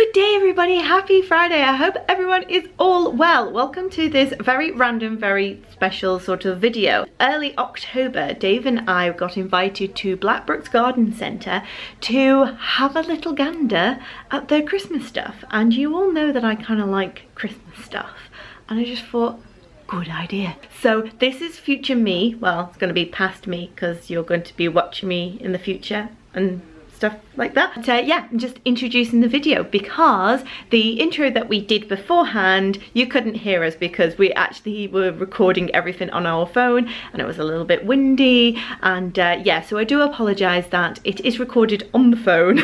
Good day everybody, happy Friday. I hope everyone is all well. Welcome to this very random, very special sort of video. Early October, Dave and I got invited to BlackBrooks Garden Centre to have a little gander at their Christmas stuff. And you all know that I kind of like Christmas stuff. And I just thought, good idea. So this is future me. Well, it's going to be past me because you're going to be watching me in the future and stuff like that. But yeah, I'm just introducing the video because the intro that we did beforehand, you couldn't hear us because we actually were recording everything on our phone and it was a little bit windy. And yeah, so I do apologise that it is recorded on the phone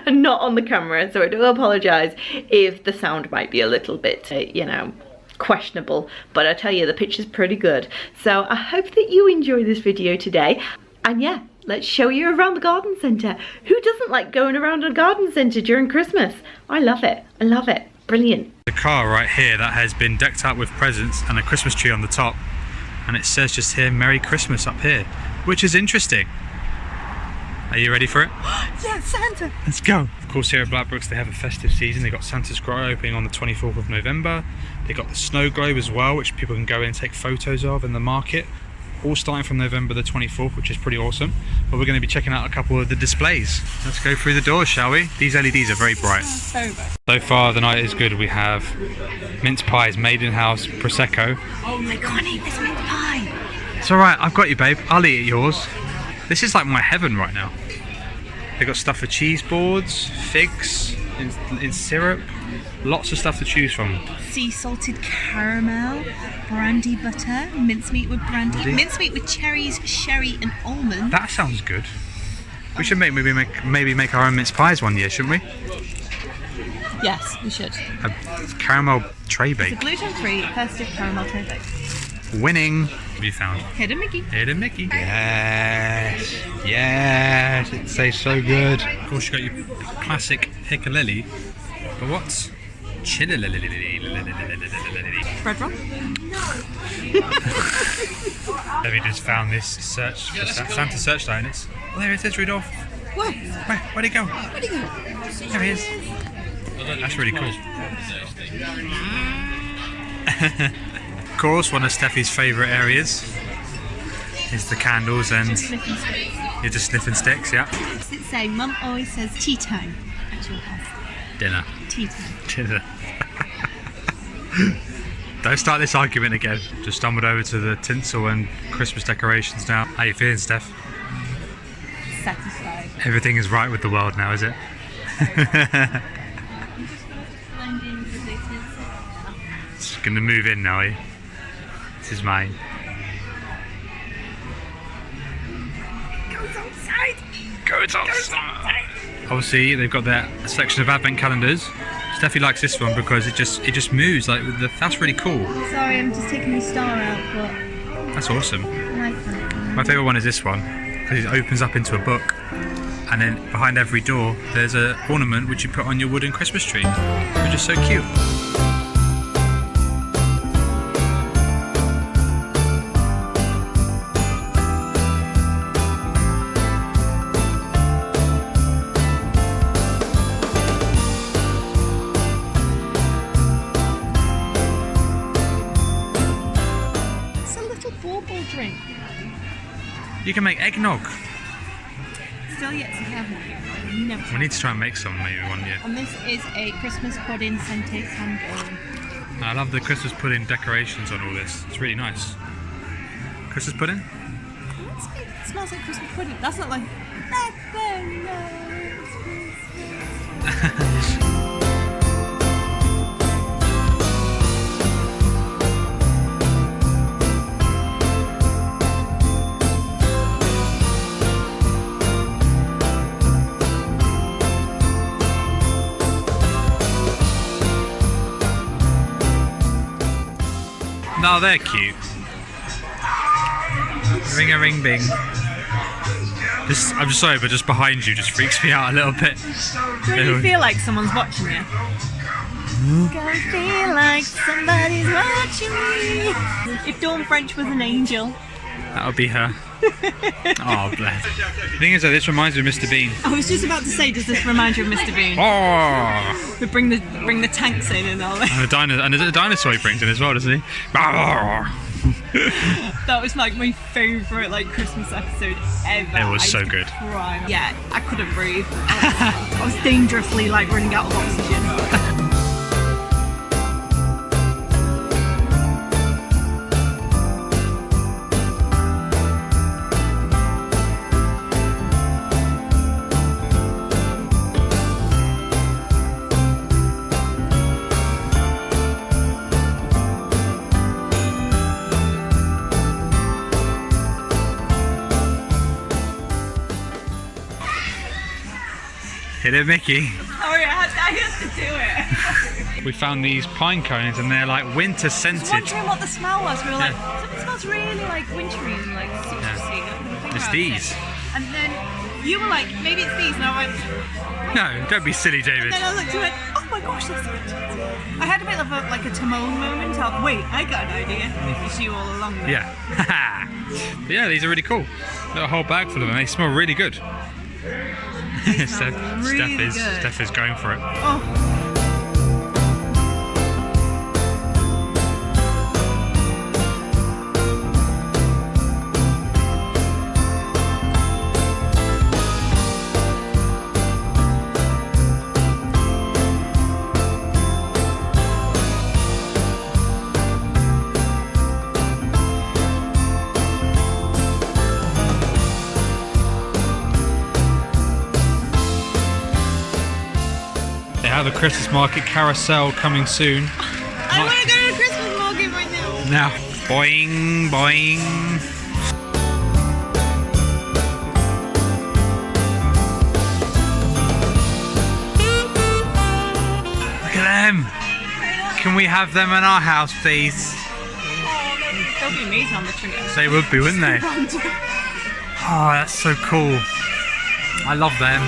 and not on the camera. So I do apologise if the sound might be a little bit, you know, questionable, but I tell you, the picture's pretty good. So I hope that you enjoy this video today. And yeah, let's show you around the garden centre. Who doesn't like going around a garden centre during Christmas? I love it. I love it. Brilliant. The car right here that has been decked out with presents and a Christmas tree on the top. And it says just here, Merry Christmas up here, which is interesting. Are you ready for it? Yeah, Santa. Let's go. Of course, here at BlackBrooks, they have a festive season. They've got Santa's Grotto opening on the 24th of November. They've got the snow globe as well, which people can go in and take photos of in the market. All starting from November the 24th, which is pretty awesome. But we're going to be checking out a couple of the displays. Let's go through the doors, shall we? These LEDs are very bright. So far, the night is good. We have mince pies, made in house, prosecco. Oh, I can't eat this mince pie. It's all right. I've got you, babe. I'll eat yours. This is like my heaven right now. They've got stuff for cheese boards, figs in syrup. Lots of stuff to choose from. Sea salted caramel, brandy butter, mincemeat with brandy, mincemeat with cherries, sherry and almond. That sounds good. We should maybe make our own mince pies one year, shouldn't we? Yes, we should. A caramel tray bake. It's a gluten-free festive caramel tray bake. Winning. What have you found? Hidden Mickey. Hidden Mickey. Yes. Yes. It tastes so good. Of course, you got your classic piccalilli. But what's chili? Bread roll. Debbie just found this Santa searchlight and it's... Oh, there it is, Rudolph. Whoa. Where'd he go? Where'd he go? There he is. That's really cool. Of course, one of Steffi's favourite areas is the candles and you're just sniffing sticks, yeah. What's it say? Mum always says tea time at your house. Dinner. Tea time. Dinner. Don't start this argument again. Just stumbled over to the tinsel and Christmas decorations now. How you feeling, Steph? Satisfied. Everything is right with the world now, is it? It's gonna move in now, are you? This is mine. Goes outside. Goes outside. Obviously, they've got their selection of advent calendars. Steffi likes this one because it just moves like with the. That's really cool. Sorry, I'm just taking the star out, but That's awesome. I like that. My favourite one is this one because it opens up into a book, and then behind every door there's an ornament which you put on your wooden Christmas tree, which is so cute. Drink. You can make eggnog. Still yet to have one. Never. We need to try and make some maybe one year. And this is a Christmas pudding Sante candle. I love the Christmas pudding decorations on all this. It's really nice. Christmas pudding? It smells like Christmas pudding. That's not like. No, they're cute. Ring a ring bing. I'm just sorry, but just behind you just freaks me out a little bit. Don't you feel like someone's watching you? Don't feel like somebody's watching me. If Dawn French was an angel, That'll be her. Oh, bless. The thing is though, this reminds me of Mr. Bean. I was just about to say, does this remind you of Mr. Bean? Oh! We bring the tanks in and all that. And there's a dinosaur he brings in as well, doesn't he? That was like my favourite like Christmas episode ever. It was so good. Cry. Yeah, I couldn't breathe. I was dangerously like running out of oxygen. Hit it, Mickey. Sorry, I had to do it. We found these pine cones and they're like winter scented. I was wondering what the smell was. We were like, something smells really like wintry and like citrusy. It's these. And then you were like, maybe it's these, and I went, No, don't be silly, David. and then I looked and went, oh my gosh, that's it. I had a bit of like a Timon moment of, wait, I got an idea. And it was you all along there. Yeah. But yeah, these are really cool. Got a whole bag full of them. They smell really good. Steph is going for it. Oh. They have a Christmas market carousel coming soon. I want to go to the Christmas market right now. Now, boing, boing. Look at them. Can we have them in our house, please? Oh, they'll be amazing on the tree. They would be, wouldn't they? Oh, that's so cool. I love them.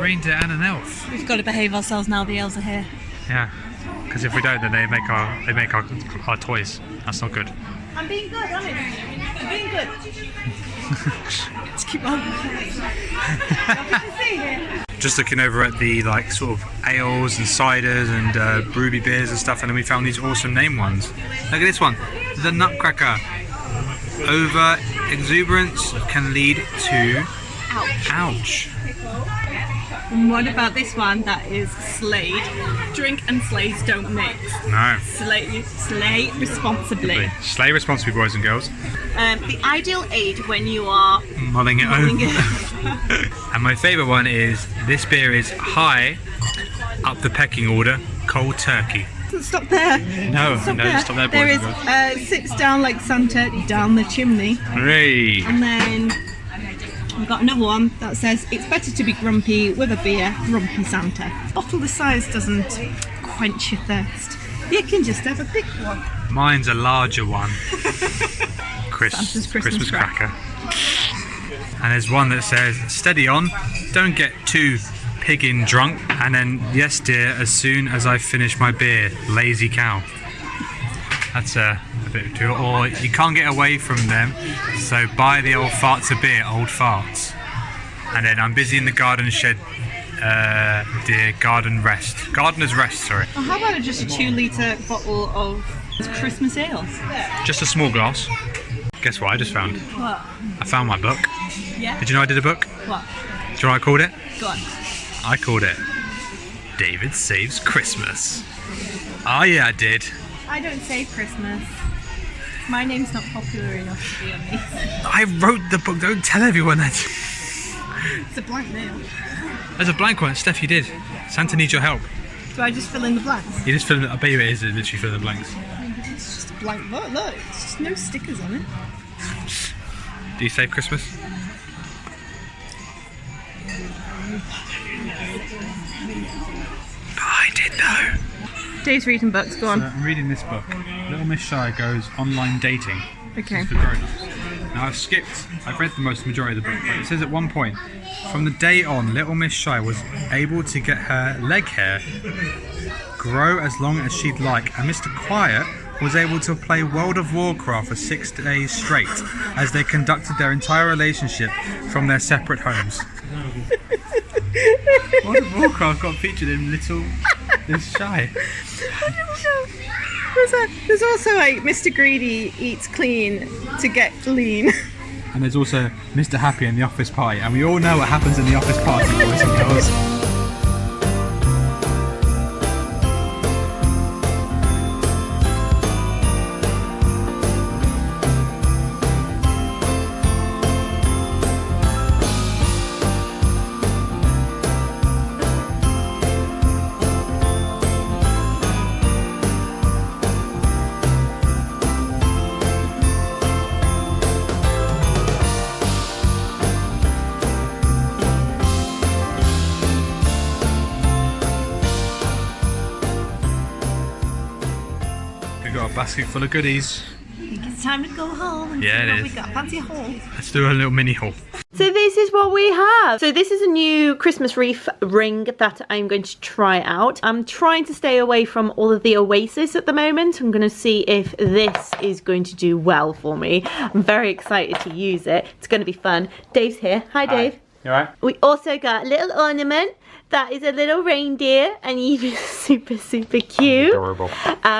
Reindeer and an elf. We've got to behave ourselves now. The elves are here. Yeah, because if we don't, then they make our toys. That's not good. I'm being good, aren't I? I'm being good. Let's keep on. Just looking over at the like sort of ales and ciders and ruby beers and stuff, and then we found these awesome name ones. Look at this one, the Nutcracker. Over exuberance can lead to ouch. And what about this one that is Slade? Drink and Slades don't mix. No. Slay responsibly. Slay responsibly, boys and girls. The ideal age when you are mulling it over. And my favourite one is, this beer is high up the pecking order, cold turkey. Stop there. No, stop there, boys there and girls. There is sits down like Santa down the chimney. Hooray. And then we've got another one that says, it's better to be grumpy with a beer, grumpy Santa. Bottle this size doesn't quench your thirst. You can just have a big one. Mine's a larger one. Christmas cracker. And there's one that says, steady on, don't get too piggin' drunk. And then, yes dear, as soon as I finish my beer, lazy cow. That's a bit too, or you can't get away from them, so buy the old farts a beer, old farts. And then, I'm busy in the garden shed, dear, gardener's rest, sorry. Well, how about just a 2 litre bottle of Christmas ale? Just a small glass. Guess what I just found? What? I found my book. Yeah? Did you know I did a book? What? Do you know what I called it? Go on. I called it David Saves Christmas. Oh yeah, I did. I don't save Christmas. My name's not popular enough to be on these. I wrote the book, don't tell everyone that. It's a blank mail. There's a blank one, Steph, you did. Santa needs your help. Do I just fill in the blanks? You just fill in, I bet you it is literally fill in the blanks. It's just a blank book, look, it's just no stickers on it. Do you save Christmas? I did though. Dave's reading books, go on. So I'm reading this book. Little Miss Shy Goes Online Dating. Okay. This is for grown-ups. Now I've read the majority of the book, but it says at one point, from the day on, Little Miss Shy was able to get her leg hair grow as long as she'd like, and Mr. Quiet was able to play World of Warcraft for 6 days straight as they conducted their entire relationship from their separate homes. World of Warcraft got featured in Little Miss Shy. There's also like Mr. Greedy eats clean to get lean. And there's also Mr. Happy in the office party, and we all know what happens in the office party, boys and girls. Got a basket full of goodies. I think it's time to go home and Yeah, see it what is. we got. Fancy a haul. Let's do a little mini haul. So this is what we have. So this is a new Christmas wreath ring that I'm going to try out. I'm trying to stay away from all of the Oasis at the moment. I'm going to see if this is going to do well for me. I'm very excited to use it. It's going to be fun. Dave's here. Hi, Dave. You alright? We also got a little ornament. That is a little reindeer, and even super cute. Adorable.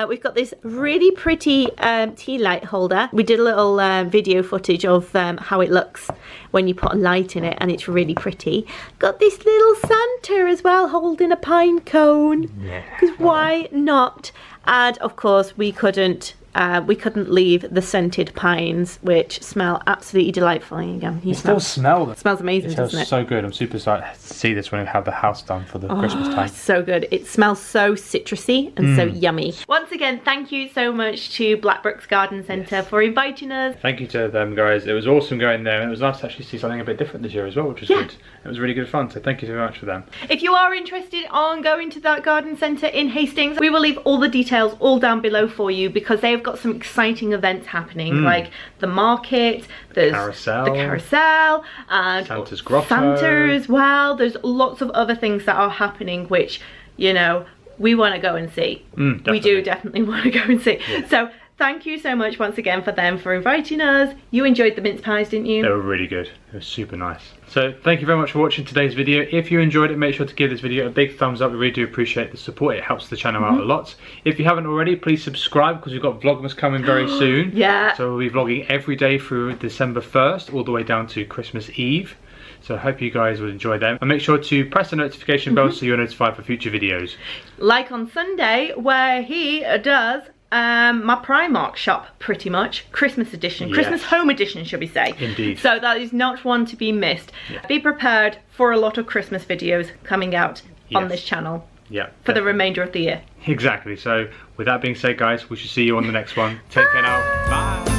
We've got this really pretty tea light holder. We did a little video footage of how it looks when you put a light in it, and it's really pretty. Got this little Santa as well, holding a pine cone. Yeah. Because why not? And of course, we couldn't leave the scented pines, which smell absolutely delightful. You Still smell them. It smells amazing, It smells doesn't it? so good. I'm super excited to see this when we have the house done for the Christmas time. So good. It smells so citrusy and so yummy. Once again, thank you so much to BlackBrooks Garden Centre for inviting us. Thank you to them, guys. It was awesome going there, and it was nice to actually see something a bit different this year as well, which was good. It was really good fun, so thank you very much for them. If you are interested on going to that garden centre in Hastings, we will leave all the details all down below for you, because they've got some exciting events happening, like the market, there's the carousel, and Santa's Grotto. Santa as well. There's lots of other things that are happening which, you know, we want to go and see. We do definitely want to go and see. Yeah. So thank you so much once again for them for inviting us. You enjoyed the mince pies, didn't you? They were really good. They were super nice. So thank you very much for watching today's video. If you enjoyed it, make sure to give this video a big thumbs up. We really do appreciate the support. It helps the channel out a lot. If you haven't already, please subscribe, because we've got Vlogmas coming very soon. Yeah. So we'll be vlogging every day through December 1st all the way down to Christmas Eve. So I hope you guys will enjoy them. And make sure to press the notification bell so you're notified for future videos. Like on Sunday, where he does my Primark shop, pretty much. Christmas edition. Yes. Christmas home edition, should we say. Indeed. So that is not one to be missed. Yeah. Be prepared for a lot of Christmas videos coming out on this channel. Yeah. For the remainder of the year. Exactly. So with that being said, guys, we should see you on the next one. Take care now. Bye.